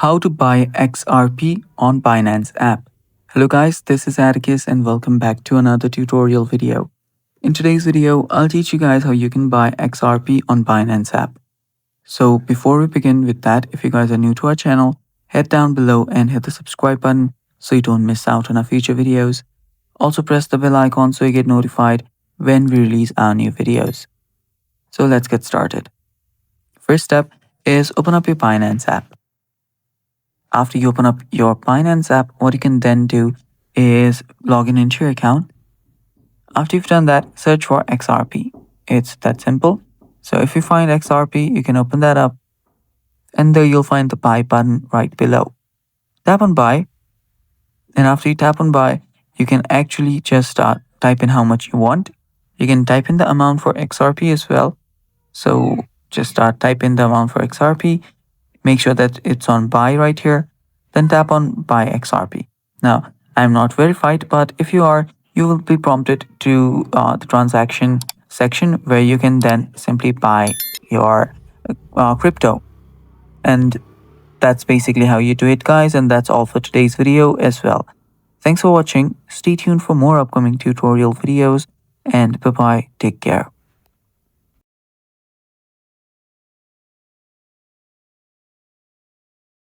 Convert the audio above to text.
How to buy XRP on Binance app. Hello guys, this is Atticus and welcome back to another tutorial video. In today's video, I'll teach you guys how you can buy XRP on Binance app. So before we begin with that, if you guys are new to our channel, head down below and hit the subscribe button so you don't miss out on our future videos. Also press the bell icon so you get notified when we release our new videos. So let's get started. First step is open up your Binance app. After you open up your Binance app, what you can then do is log in into your account. After you've done that, search for XRP. It's that simple. So if you find XRP, you can open that up and there you'll find the buy button right below. Tap on buy, and after you tap on buy, you can actually just type in how much you want. You can type in the amount for XRP as well. So just type in the amount for XRP. Make sure that it's on buy right here, then tap on buy XRP. Now, I'm not verified, but if you are, you will be prompted to the transaction section where you can then simply buy your crypto. And that's basically how you do it, guys. And that's all for today's video as well. Thanks for watching. Stay tuned for more upcoming tutorial videos and bye-bye. Take care.